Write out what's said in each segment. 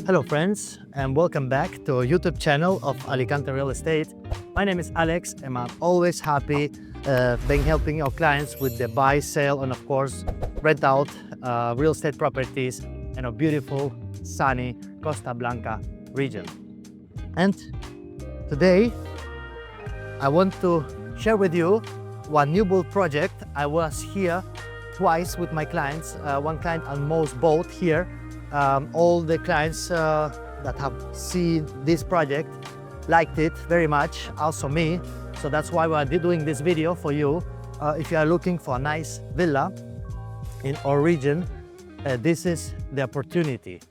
Hello friends, and welcome back to our YouTube channel of Alicante Real Estate. My name is Alex and I'm always happy being helping our clients with the buy, sell and of course rent out real estate properties in a beautiful sunny Costa Blanca region. And today I want to share with you one new build project. I was here twice with my clients. One client almost bought here. All the clients that have seen this project liked it very much, also me. So that's why we're doing this video for you. If you are looking for a nice villa in our region, this is the opportunity.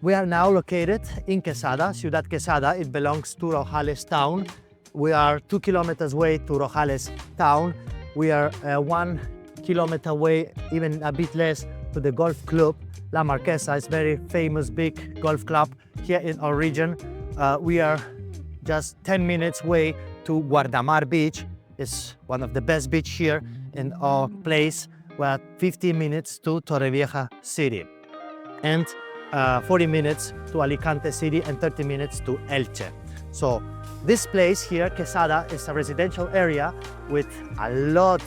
We are now located in Quesada, Ciudad Quesada. It belongs to Rojales town. We are 2 kilometers away to Rojales town. We are 1 kilometer away, even a bit less, to the golf club La Marquesa. Is very famous big golf club here in our region. We are just 10 minutes away to Guardamar Beach. It's one of the best beach here in our place. We're 15 minutes to Torrevieja city and 40 minutes to Alicante city and 30 minutes to Elche. So this place here, Quesada, is a residential area with a lot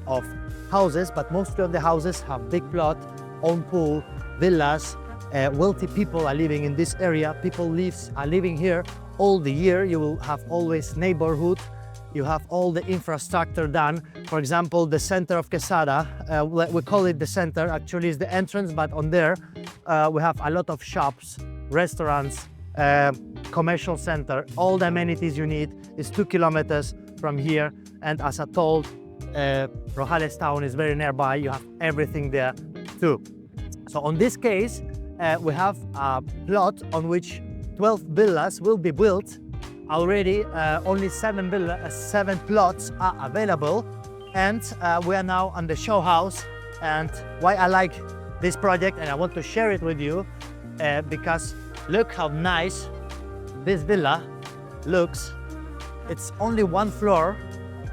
of houses, but most of the houses have big plot, own pool, villas. Wealthy people are living in this area. People are living here all the year. You will have always neighborhood. You have all the infrastructure done. For example, the center of Quesada, we call it the center, actually is the entrance, but on there we have a lot of shops, restaurants, commercial center. All the amenities you need is 2 kilometers from here. And as I told, Rojales town is very nearby. You have everything there too. So on this case, we have a plot on which 12 villas will be built. Already only 7 plots are available, and we are now on the show house. And why I like this project and I want to share it with you, because look how nice this villa looks. It's only 1 floor.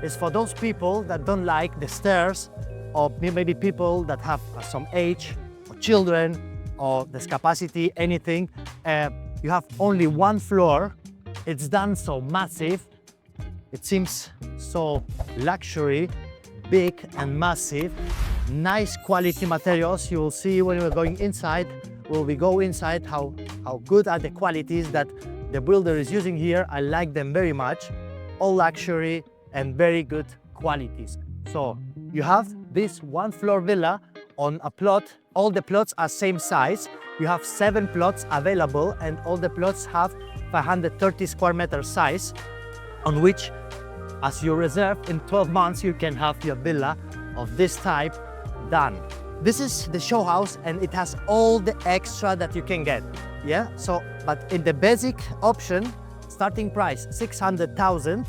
It's for those people that don't like the stairs, or maybe people that have some age, or children, or discapacity, anything. You have only 1 floor. It's done so massive. It seems so luxury, big and massive. Nice quality materials. You will see when we're going inside, when we go inside, how good are the qualities that the builder is using here. I like them very much. All luxury and very good qualities. So you have this 1 floor villa on a plot. All the plots are same size. You have 7 plots available, and all the plots have 530 square meter size, on which, as you reserve, in 12 months you can have your villa of this type done. This is the show house, and it has all the extra that you can get. Yeah. So, but in the basic option, starting price 600,000.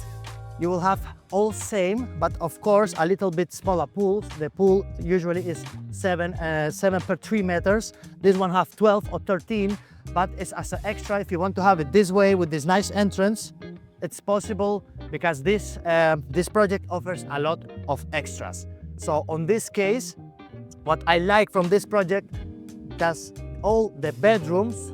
You will have all same, but of course a little bit smaller pools. The pool usually is 7 per 3 meters. This one have 12 or 13, but it's as an extra. If you want to have it this way with this nice entrance, it's possible, because this project offers a lot of extras. So on this case, what I like from this project, that's all the bedrooms,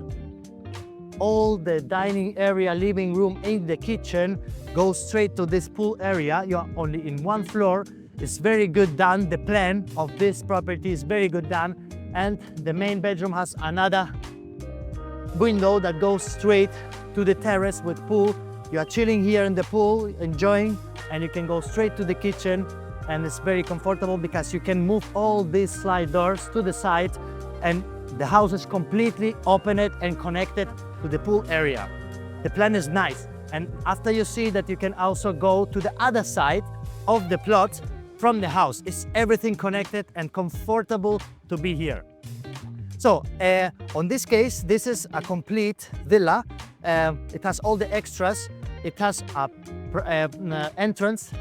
all the dining area, living room, in the kitchen, go straight to this pool area. You are only in 1 floor. It's very good done. The plan of this property is very good done. And the main bedroom has another window that goes straight to the terrace with pool. You are chilling here in the pool, enjoying, and you can go straight to the kitchen. And it's very comfortable because you can move all these slide doors to the side, and the house is completely opened and connected to the pool area. The plan is nice. And after you see that, you can also go to the other side of the plot from the house. It's everything connected and comfortable to be here. So on this case, this is a complete villa. It has all the extras. It has an entrance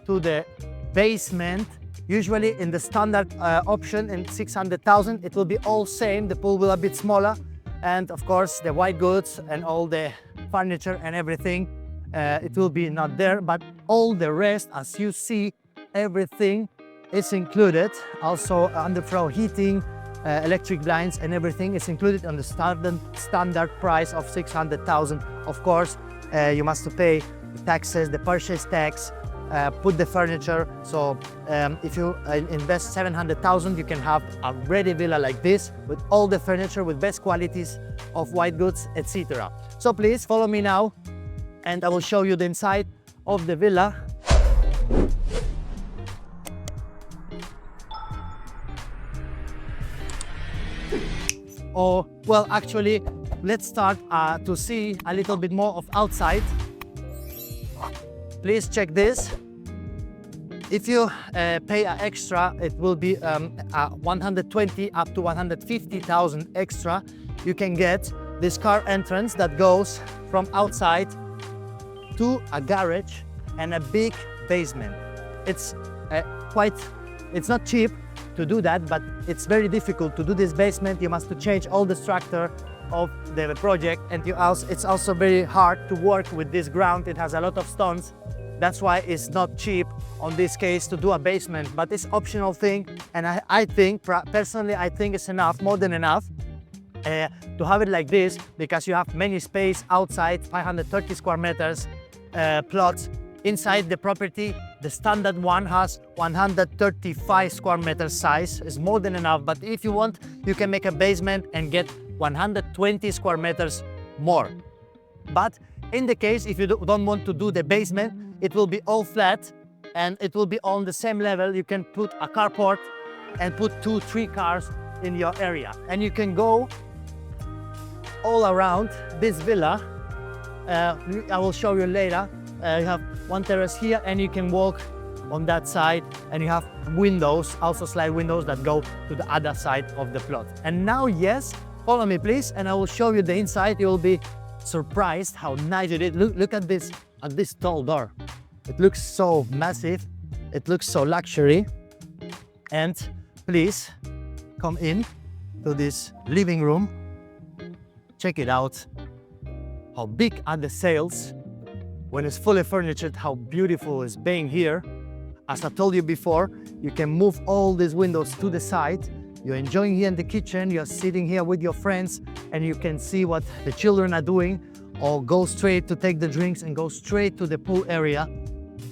to the basement. Usually in the standard option in 600,000, it will be all same. The pool will be a bit smaller. And of course, the white goods and all the furniture and everything, it will be not there, but all the rest, as you see, everything is included. Also underfloor heating, electric blinds and everything is included on the standard price of 600,000. Of course, you must pay the taxes, the purchase tax, put the furniture. So if you invest 700,000, you can have a ready villa like this with all the furniture, with best qualities of white goods, etc. So please follow me now and I will show you the inside of the villa. Or, well, actually, let's start to see a little bit more of outside. Please check this. If you pay an extra, it will be 120 up to 150,000 extra. You can get this car entrance that goes from outside to a garage and a big basement. It's it's not cheap to do that, but it's very difficult to do this basement. You must change all the structure of the project, and it's also very hard to work with this ground. It has a lot of stones. That's why it's not cheap on this case to do a basement, but it's optional thing. And I think, personally, I think it's enough, more than enough, to have it like this, because you have many space outside, 530 square meters plots. Inside the property, the standard one has 135 square meter size. It's more than enough, but if you want, you can make a basement and get 120 square meters more. But in the case, if you don't want to do the basement, it will be all flat and it will be on the same level. You can put a carport and put 2-3 cars in your area. And you can go all around this villa. I will show you later. You have one terrace here and you can walk on that side, and you have windows, also slide windows that go to the other side of the plot. And now, yes, follow me please, and I will show you the inside. You will be surprised how nice it is. Look at this tall door. It looks so massive. It looks so luxury. And please come in to this living room. Check it out. How big are the sails? When it's fully furnished, how beautiful is being here. As I told you before, you can move all these windows to the side. You're enjoying here in the kitchen, you're sitting here with your friends, and you can see what the children are doing, or go straight to take the drinks and go straight to the pool area.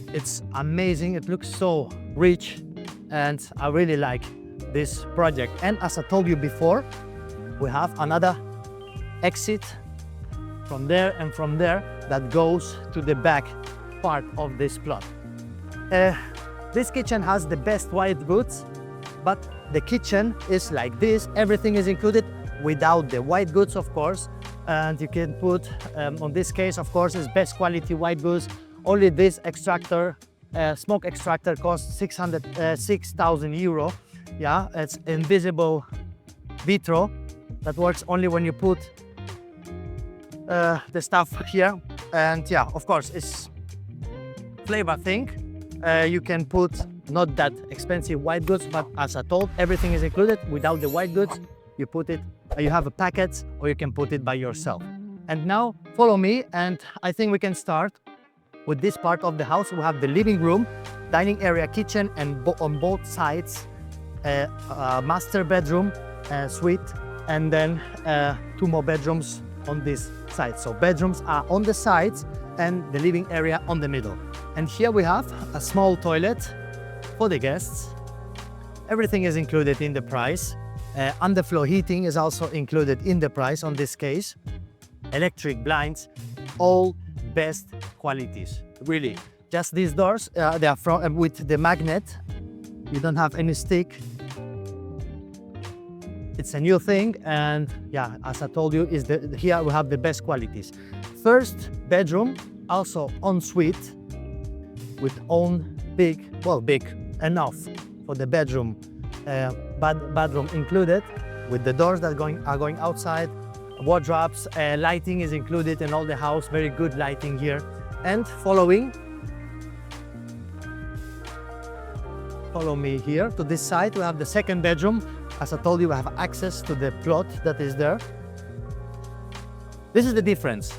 It's amazing, it looks so rich, and I really like this project. And as I told you before, we have another exit from there and from there that goes to the back part of this plot. This kitchen has the best white goods, but the kitchen is like this. Everything is included without the white goods, of course. And you can put, on this case, of course, is best quality white goods. Only this extractor, smoke extractor, costs 6,000 euro. Yeah, it's invisible vitro that works only when you put the stuff here. And yeah, of course, it's flavor thing. You can put not that expensive white goods, but as I told, everything is included. Without the white goods, you put it, you have a packet, or you can put it by yourself. And now follow me, and I think we can start with this part of the house. We have the living room, dining area, kitchen, and on both sides, master bedroom, suite, and then 2 more bedrooms on this side. So bedrooms are on the sides and the living area on the middle. And here we have a small toilet for the guests. Everything is included in the price. Underfloor heating is also included in the price on this case. Electric blinds, all best qualities, really. Just these doors, they are from, with the magnet. You don't have any stick. It's a new thing, and yeah, as I told you, here we have the best qualities. First bedroom, also ensuite, with own big enough for the bedroom, bathroom included, with the doors that are going outside, wardrobes, lighting is included in all the house, very good lighting here. And follow me here to this side. We have the second bedroom. As I told you, we have access to the plot that is there. This is the difference.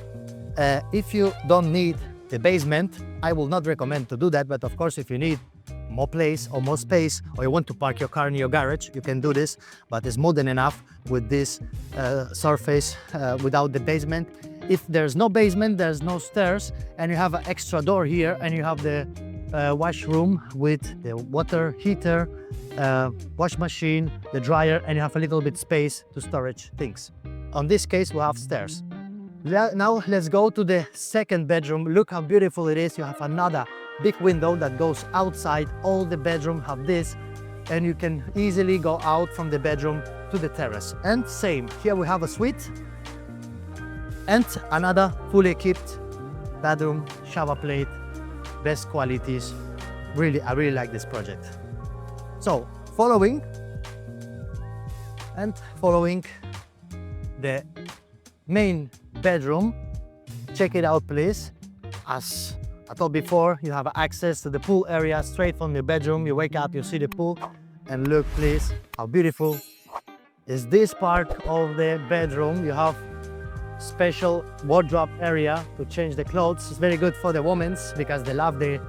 If you don't need the basement, I will not recommend to do that, but of course, if you need more place or more space, or you want to park your car in your garage, you can do this, but it's more than enough with this surface without the basement. If there's no basement, there's no stairs, and you have an extra door here, and you have the washroom with the water heater, wash machine, the dryer, and you have a little bit space to storage things. On this case, we have stairs. Now let's go to the second bedroom. Look how beautiful it is. You have another big window that goes outside. All the bedroom have this, and you can easily go out from the bedroom to the terrace. And same, here we have a suite and another fully equipped bedroom, shower plate, best qualities. Really, I really like this project. So following the main bedroom, check it out please. As I told before, you have access to the pool area straight from your bedroom. You wake up, you see the pool, and look please how beautiful is this part of the bedroom. You have special wardrobe area to change the clothes. It's very good for the women because they love the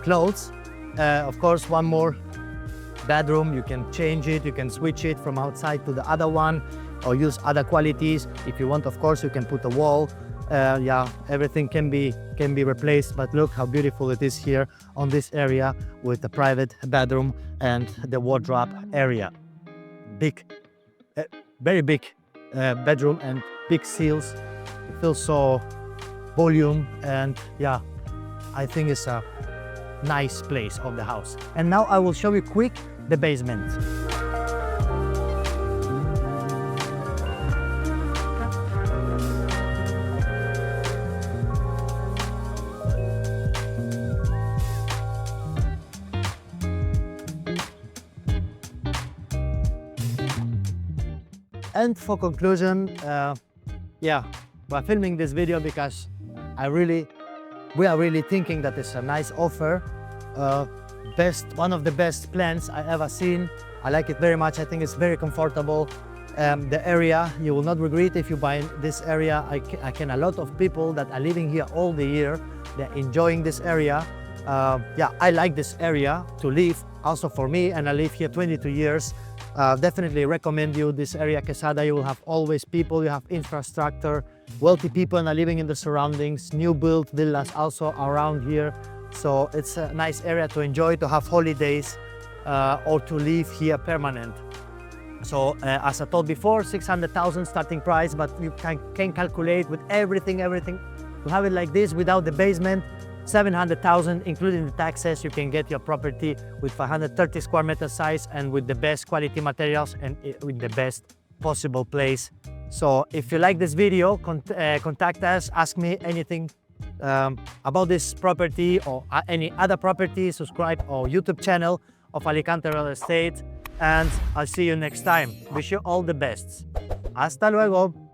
clothes. Of course, one more bedroom, you can change it, you can switch it from outside to the other one, or use other qualities. If you want, of course, you can put a wall. Yeah, everything can be replaced, but look how beautiful it is here on this area with the private bedroom and the wardrobe area. Big, very big bedroom and big seals. It feels so volume, and yeah, I think it's a nice place of the house. And now I will show you quick the basement. And for conclusion, yeah, we're filming this video because we are really thinking that it's a nice offer. One of the best plans I ever seen. I like it very much. I think it's very comfortable. The area, you will not regret if you buy this area. A lot of people that are living here all the year, they're enjoying this area. Yeah, I like this area to live also for me, and I live here 22 years. Definitely recommend you this area, Quesada. You will have always people, you have infrastructure, wealthy people are living in the surroundings, new built villas also around here. So it's a nice area to enjoy, to have holidays or to live here permanent. So as I told before, 600,000 starting price, but you can calculate with everything to have it like this without the basement. 700,000 including the taxes. You can get your property with 530 square meter size and with the best quality materials and with the best possible place. So if you like this video, contact us, ask me anything about this property or any other property. Subscribe our YouTube channel of Alicante Real Estate, and I'll see you next time. Wish you all the best. Hasta luego.